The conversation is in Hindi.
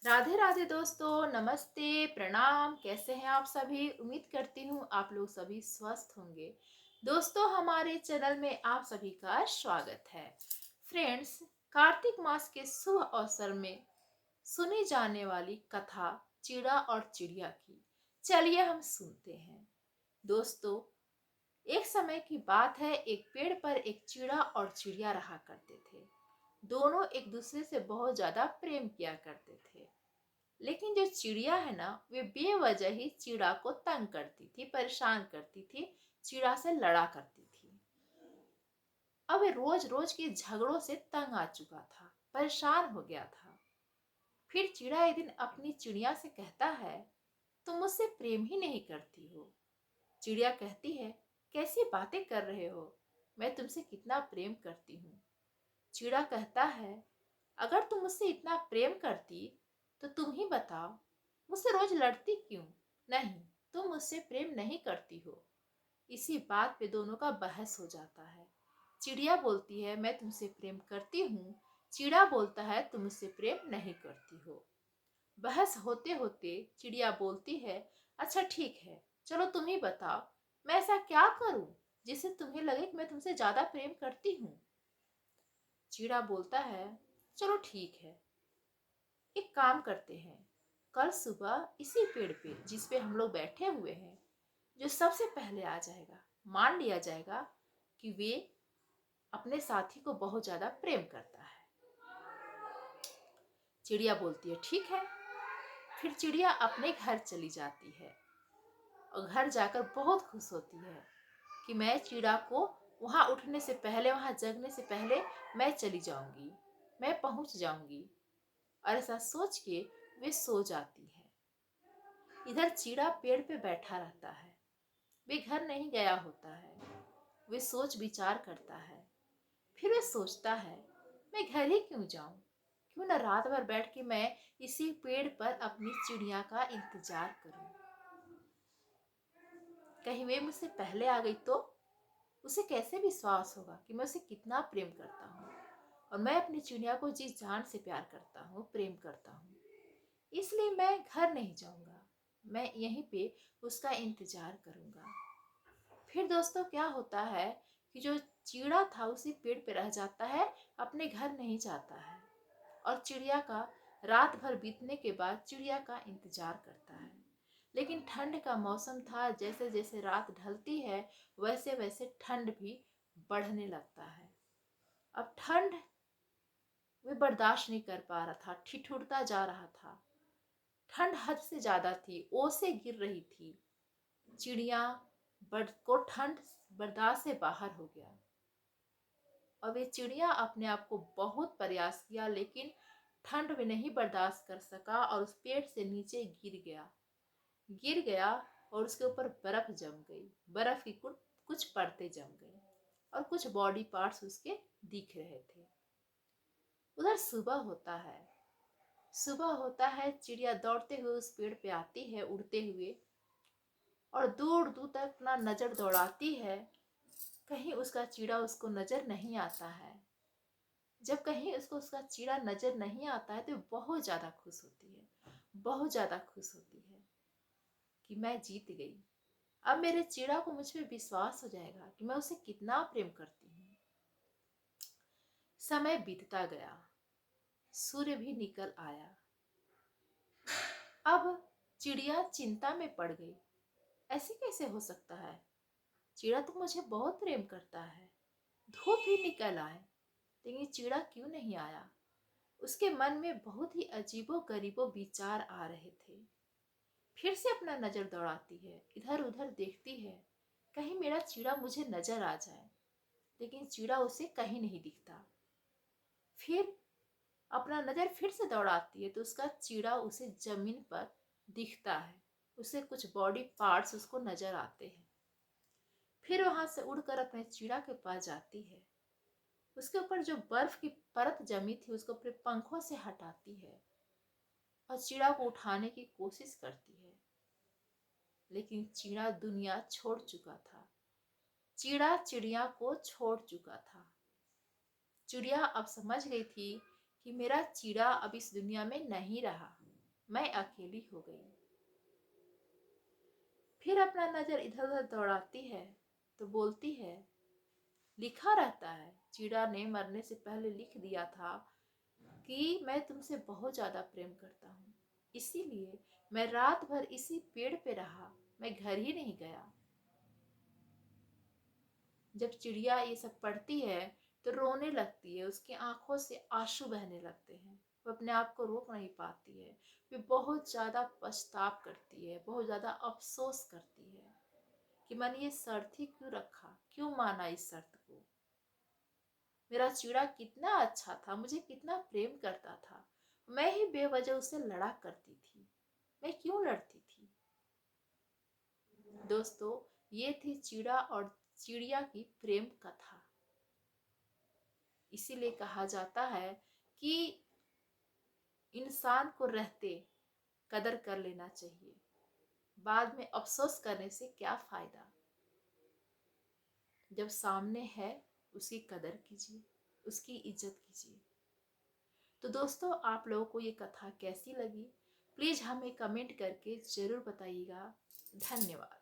राधे राधे दोस्तों, नमस्ते, प्रणाम। कैसे हैं आप सभी? उम्मीद करती हूँ आप लोग सभी स्वस्थ होंगे। दोस्तों, हमारे चैनल में आप सभी का स्वागत है। फ्रेंड्स, कार्तिक मास के शुभ अवसर में सुनी जाने वाली कथा चिड़ा और चिड़िया की, चलिए हम सुनते हैं। दोस्तों, एक समय की बात है, एक पेड़ पर एक चिड़ा और चिड़िया रहा करते थे। दोनों एक दूसरे से बहुत ज्यादा प्रेम किया करते थे। लेकिन जो चिड़िया है ना, वे बेवजह ही चिड़ा को तंग करती थी, परेशान करती थी, चिड़ा से लड़ा करती थी। अब वे रोज रोज के झगड़ों से तंग आ चुका था, परेशान हो गया था। फिर चिड़ा एक दिन अपनी चिड़िया से कहता है, तुम मुझसे प्रेम ही नहीं करती हो। चिड़िया कहती है, कैसी बातें कर रहे हो, मैं तुमसे कितना प्रेम करती हूँ। चिड़ा कहता है, अगर तुम मुझसे इतना प्रेम करती तो तुम ही बताओ, मुझसे रोज लड़ती क्यों? नहीं, तुम मुझसे प्रेम नहीं करती हो। इसी बात पे दोनों का बहस हो जाता है। चिड़िया बोलती है, मैं तुमसे प्रेम करती हूँ। चिड़ा बोलता है, तुम मुझसे प्रेम नहीं करती हो। बहस होते होते चिड़िया बोलती है, अच्छा ठीक है, चलो तुम ही बताओ, मैं ऐसा क्या करूं जिससे तुम्हें लगे कि मैं तुमसे ज्यादा प्रेम करती हूँ। चिड़ा बोलता है, चलो ठीक है, एक काम करते हैं, कल सुबह इसी पेड़ पे जिस पे हम लोग बैठे हुए हैं, जो सबसे पहले आ जाएगा, मान लिया जाएगा कि वे अपने साथी को बहुत ज्यादा प्रेम करता है। चिड़िया बोलती है, ठीक है। फिर चिड़िया अपने घर चली जाती है और घर जाकर बहुत खुश होती है कि मैं चिड़ा को वहां उठने से पहले, वहां जगने से पहले मैं चली जाऊंगी, मैं पहुंच जाऊंगी। और ऐसा सोच के वे सो जाती है। इधर चिड़ा पेड़ पे बैठा रहता है, वे घर नहीं गया होता है। वे सोच विचार करता है। फिर वे सोचता है, मैं घर ही क्यों जाऊं, क्यों ना रात भर बैठ के मैं इसी पेड़ पर अपनी चिड़िया का इंतजार करूं। कहीं वे मुझसे पहले आ गई तो उसे कैसे विश्वास होगा कि मैं उसे कितना प्रेम करता हूँ, और मैं अपनी चिड़िया को जी जान से प्यार करता हूँ, प्रेम करता हूँ। इसलिए मैं घर नहीं जाऊंगा, मैं यहीं पे उसका इंतजार करूंगा। फिर दोस्तों क्या होता है कि जो चिड़ा था उसी पेड़ पे रह जाता है, अपने घर नहीं जाता है। और चिड़िया का रात भर बीतने के बाद चिड़िया का इंतजार करता है। लेकिन ठंड का मौसम था, जैसे जैसे रात ढलती है वैसे वैसे ठंड भी बढ़ने लगता है। अब ठंड वे बर्दाश्त नहीं कर पा रहा था, ठिठुरता जा रहा था। ठंड हद से ज्यादा थी, ओसे गिर रही थी। चिड़िया बर्ड को ठंड बर्दाश्त से बाहर हो गया। और वे चिड़िया अपने आप को बहुत प्रयास किया, लेकिन ठंड में नहीं बर्दाश्त कर सका और उस पेड़ से नीचे गिर गया। और उसके ऊपर बर्फ जम गई, बर्फ की कुछ परतें जम गई और कुछ बॉडी पार्ट्स उसके दिख रहे थे। उधर सुबह होता है, चिड़िया दौड़ते हुए उस पेड़ पे आती है, उड़ते हुए, और दूर दूर तक अपना नजर दौड़ाती है। कहीं उसका चिड़ा उसको नजर नहीं आता है। जब कहीं उसको उसका चिड़ा नजर नहीं आता है तो बहुत ज्यादा खुश होती है, बहुत ज्यादा खुश होती है कि मैं जीत गई। अब मेरे चिड़ा को मुझ पे विश्वास हो जाएगा कि मैं उसे कितना प्रेम करती हूँ। समय बीतता गया, सूर्य भी निकल आया। अब चिड़िया चिंता में पड़ गई, ऐसे कैसे हो सकता है? चिड़ा तो मुझे बहुत प्रेम करता है, धूप भी निकल आए, लेकिन चिड़ा क्यों नहीं आया? उसके मन में बहुत ही अजीबो गरीबो विचार आ रहे थे। फिर से अपना नजर दौड़ाती है, इधर उधर देखती है, कहीं मेरा चिड़ा मुझे नजर आ जाए। लेकिन चिड़ा उसे कहीं नहीं दिखता। फिर अपना नजर फिर से दौड़ाती है तो उसका चिड़ा उसे जमीन पर दिखता है। उसे कुछ बॉडी पार्ट्स उसको नजर आते हैं। फिर वहां से उड़कर अपने चिड़ा के पास जाती है। उसके ऊपर जो बर्फ की परत जमी थी उसको अपने पंखों से हटाती है और चिड़ा को उठाने की कोशिश करती है। लेकिन चिड़ा दुनिया छोड़ चुका था, चिड़ा चिड़िया को छोड़ चुका था। चिड़िया अब समझ गई थी कि मेरा चिड़ा अब इस दुनिया में नहीं रहा। मैं अकेली हो गई। फिर अपना नजर इधर उधर दौड़ाती है तो बोलती है, लिखा रहता है, चिड़ा ने मरने से पहले लिख दिया था कि मैं तुमसे बहुत ज्यादा प्रेम करता हूँ, इसीलिए मैं रात भर इसी पेड़ पे रहा, मैं घर ही नहीं गया। जब चिड़िया ये सब पढ़ती है तो रोने लगती है, उसकी आंखों से आंसू बहने लगते हैं, वो अपने आप को रोक नहीं पाती है। वे बहुत ज्यादा पछताव करती है, बहुत ज्यादा अफसोस करती है कि मैंने ये शर्त ही क्यों रखा, क्यों माना इस शर्त को। मेरा चिड़ा कितना अच्छा था, मुझे कितना प्रेम करता था, मैं ही बेवजह उसे लड़ा करती थी, मैं क्यों लड़ती थी। दोस्तों, ये थी चिड़ा और चिड़िया की प्रेम कथा। इसीलिए कहा जाता है कि इंसान को रहते कदर कर लेना चाहिए, बाद में अफसोस करने से क्या फायदा। जब सामने है उसकी कदर कीजिए, उसकी इज्जत कीजिए। तो दोस्तों, आप लोगों को ये कथा कैसी लगी, प्लीज हमें कमेंट करके जरूर बताइएगा। धन्यवाद।